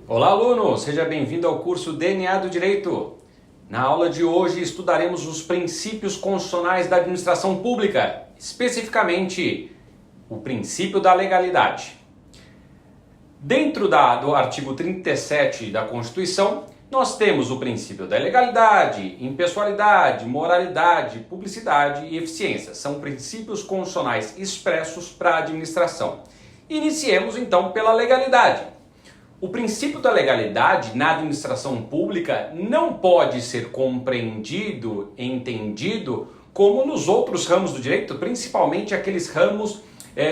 Olá, aluno! Seja bem-vindo ao curso DNA do Direito. Na aula de hoje estudaremos os princípios constitucionais da administração pública, especificamente o princípio da legalidade. Dentro do artigo 37 da Constituição, nós temos o princípio da legalidade, impessoalidade, moralidade, publicidade e eficiência. São princípios constitucionais expressos para a administração. Iniciemos então pela legalidade. O princípio da legalidade na administração pública não pode ser compreendido, entendido, como nos outros ramos do direito, principalmente aqueles ramos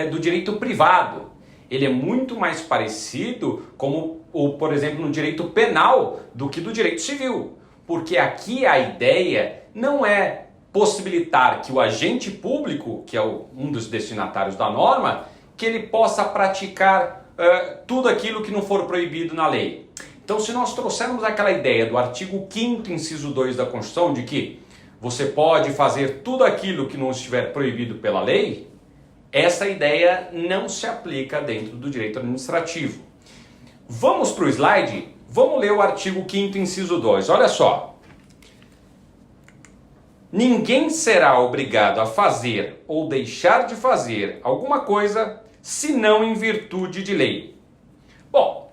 do direito privado. Ele é muito mais parecido, por exemplo, no direito penal do que do direito civil. Porque aqui a ideia não é possibilitar que o agente público, que é um dos destinatários da norma, que ele possa praticar tudo aquilo que não for proibido na lei. Então, se nós trouxermos aquela ideia do artigo 5º, inciso 2 da Constituição, de que você pode fazer tudo aquilo que não estiver proibido pela lei, essa ideia não se aplica dentro do direito administrativo. Vamos para o slide? Vamos ler o artigo 5º, inciso 2. Olha só. Ninguém será obrigado a fazer ou deixar de fazer alguma coisa senão em virtude de lei. Bom,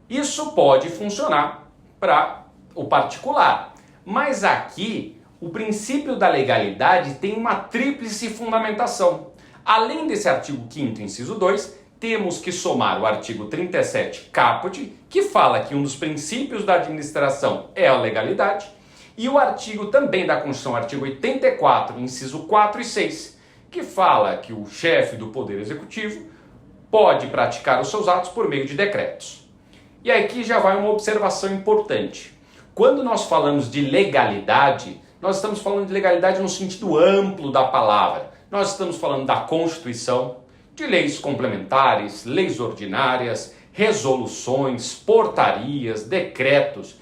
isso pode funcionar para o particular, mas aqui o princípio da legalidade tem uma tríplice fundamentação. Além desse artigo 5º, inciso 2, temos que somar o artigo 37 caput, que fala que um dos princípios da administração é a legalidade, e o artigo também da Constituição, artigo 84, inciso 4 e 6, que fala que o chefe do Poder Executivo pode praticar os seus atos por meio de decretos. E aqui já vai uma observação importante. Quando nós falamos de legalidade, nós estamos falando de legalidade no sentido amplo da palavra. Nós estamos falando da Constituição, de leis complementares, leis ordinárias, resoluções, portarias, decretos.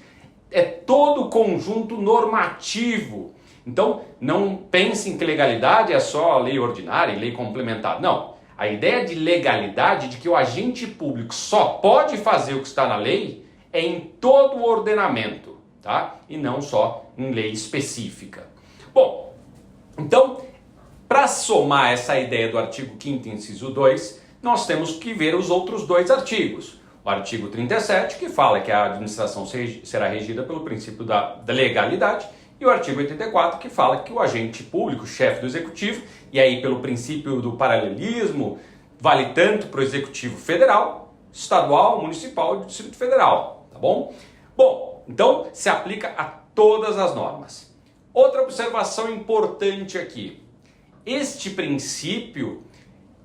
É todo o conjunto normativo. Então, não pensem que legalidade é só lei ordinária e lei complementar. Não. A ideia de legalidade, de que o agente público só pode fazer o que está na lei, é em todo o ordenamento, tá? E não só em lei específica. Bom, então, para somar essa ideia do artigo 5º, inciso 2, nós temos que ver os outros dois artigos. O artigo 37, que fala que a administração será regida pelo princípio da legalidade, e o artigo 84, que fala que o agente público, chefe do executivo, e aí pelo princípio do paralelismo, vale tanto para o executivo federal, estadual, municipal e do Distrito Federal, tá bom? Bom, então se aplica a todas as normas. Outra observação importante aqui. Este princípio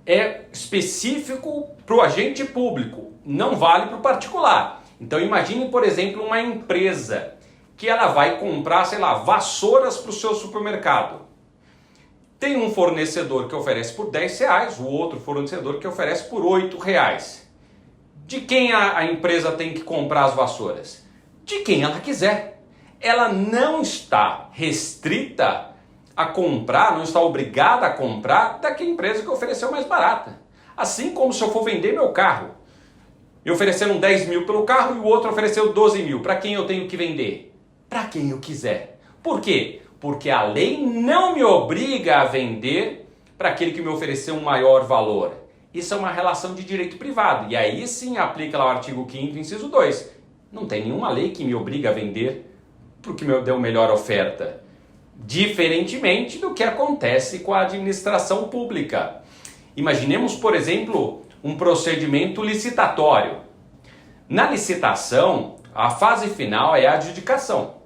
é específico para o agente público, não vale para o particular. Então imagine, por exemplo, uma empresa que ela vai comprar, sei lá, vassouras para o seu supermercado. Tem um fornecedor que oferece por R$10, o outro fornecedor que oferece por R$8. De quem a empresa tem que comprar as vassouras? De quem ela quiser. Ela não está restrita a comprar, não está obrigada a comprar daquela empresa que ofereceu mais barata. Assim como se eu for vender meu carro. Me ofereceram 10 mil pelo carro e o outro ofereceu 12 mil. Para quem eu tenho que vender? Para quem eu quiser. Por quê? Porque a lei não me obriga a vender para aquele que me ofereceu um maior valor. Isso é uma relação de direito privado. E aí sim aplica lá o artigo 5º, inciso 2. Não tem nenhuma lei que me obriga a vender para o que me deu melhor oferta. Diferentemente do que acontece com a administração pública. Imaginemos, por exemplo, um procedimento licitatório. Na licitação, a fase final é a adjudicação.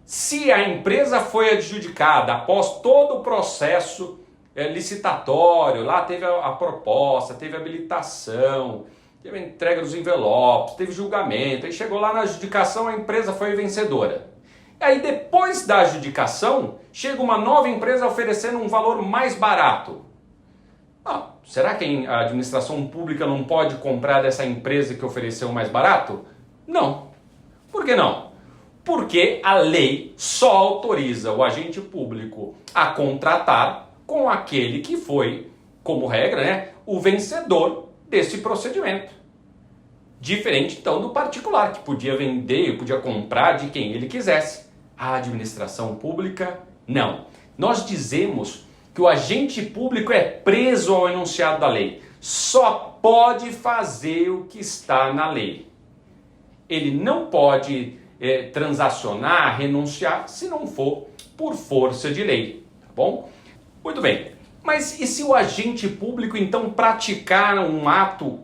Se a empresa foi adjudicada após todo o processo licitatório, lá teve a proposta, teve a habilitação, teve a entrega dos envelopes, teve julgamento, aí chegou lá na adjudicação, a empresa foi vencedora. Aí depois da adjudicação, chega uma nova empresa oferecendo um valor mais barato. Será que a administração pública não pode comprar dessa empresa que ofereceu mais barato? Não. Por que não? Porque a lei só autoriza o agente público a contratar com aquele que foi, como regra, o vencedor desse procedimento. Diferente então do particular, que podia vender, podia comprar de quem ele quisesse. A administração pública, não. Nós dizemos que o agente público é preso ao enunciado da lei. Só pode fazer o que está na lei. Ele não pode transacionar, renunciar, se não for por força de lei, tá bom? Muito bem, mas e se o agente público então praticar um ato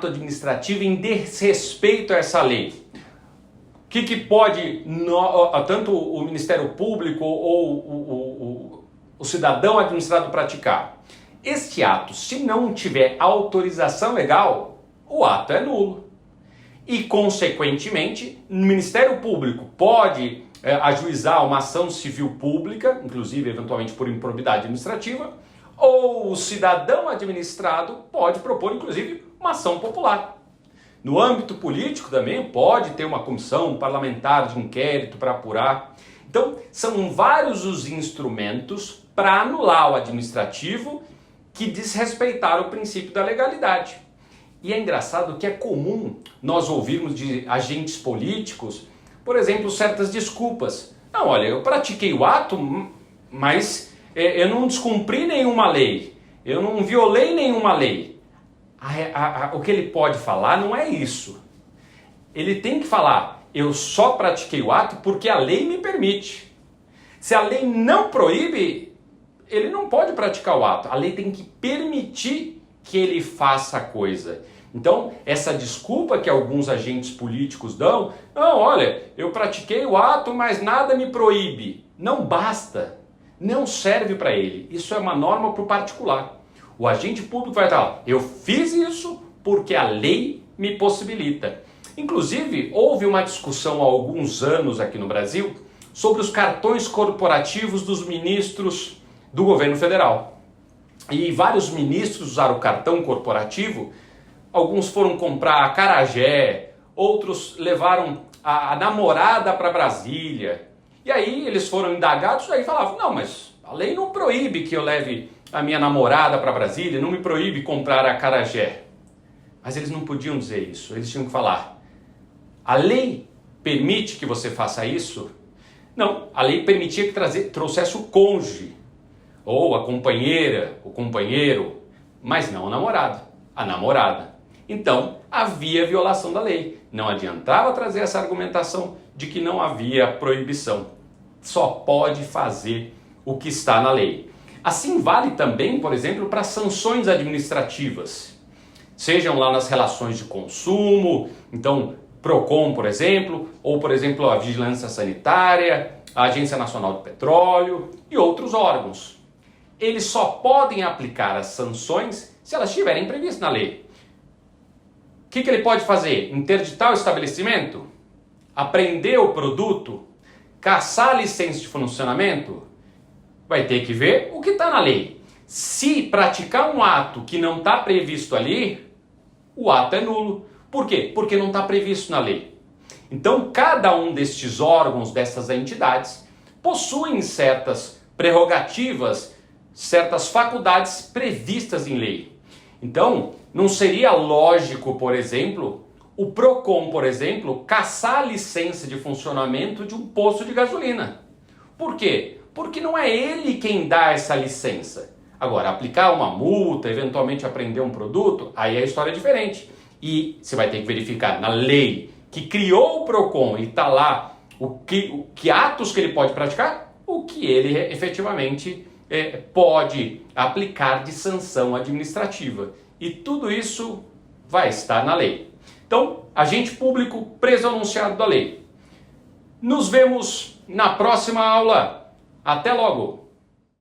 administrativo em desrespeito a essa lei? O que pode, tanto o Ministério Público ou o cidadão administrado praticar? Este ato, se não tiver autorização legal, o ato é nulo. E, consequentemente, o Ministério Público pode ajuizar uma ação civil pública, inclusive, eventualmente, por improbidade administrativa, ou o cidadão administrado pode propor, inclusive, uma ação popular. No âmbito político também pode ter uma comissão parlamentar de inquérito para apurar. Então, são vários os instrumentos para anular o administrativo que desrespeitaram o princípio da legalidade. E é engraçado que é comum nós ouvirmos de agentes políticos, por exemplo, certas desculpas. Não, olha, eu pratiquei o ato, mas eu não descumpri nenhuma lei, eu não violei nenhuma lei. O que ele pode falar não é isso. Ele tem que falar, eu só pratiquei o ato porque a lei me permite. Se a lei não proíbe, ele não pode praticar o ato. A lei tem que permitir que ele faça a coisa. Então, essa desculpa que alguns agentes políticos dão, não, olha, eu pratiquei o ato, mas nada me proíbe. Não basta, não serve para ele. Isso é uma norma para o particular. O agente público vai estar, eu fiz isso porque a lei me possibilita. Inclusive, houve uma discussão há alguns anos aqui no Brasil sobre os cartões corporativos dos ministros do governo federal. E vários ministros usaram o cartão corporativo. Alguns foram comprar acarajé, outros levaram a namorada para Brasília. E aí eles foram indagados e falavam, não, mas a lei não proíbe que eu leve a minha namorada para Brasília, não me proíbe comprar acarajé. Mas eles não podiam dizer isso, eles tinham que falar, a lei permite que você faça isso? Não, a lei permitia que trouxesse o cônjuge, ou a companheira, o companheiro, mas não o namorado, a namorada. Então, havia violação da lei. Não adiantava trazer essa argumentação de que não havia proibição. Só pode fazer o que está na lei. Assim vale também, por exemplo, para sanções administrativas. Sejam lá nas relações de consumo, então, PROCON, por exemplo, ou, por exemplo, a Vigilância Sanitária, a Agência Nacional do Petróleo e outros órgãos. Eles só podem aplicar as sanções se elas estiverem previstas na lei. O que ele pode fazer? Interditar o estabelecimento? Apreender o produto? Cassar a licença de funcionamento? Vai ter que ver o que está na lei. Se praticar um ato que não está previsto ali, o ato é nulo. Por quê? Porque não está previsto na lei. Então, cada um destes órgãos, dessas entidades, possuem certas prerrogativas, certas faculdades previstas em lei. Então, não seria lógico, por exemplo, o PROCON, por exemplo, cassar a licença de funcionamento de um posto de gasolina. Por quê? Porque não é ele quem dá essa licença. Agora, aplicar uma multa, eventualmente apreender um produto, aí a história é diferente. E você vai ter que verificar na lei que criou o PROCON e está lá o que atos que ele pode praticar, o que ele efetivamente pode aplicar de sanção administrativa. E tudo isso vai estar na lei. Então, agente público preso ao enunciado da lei. Nos vemos na próxima aula. Até logo!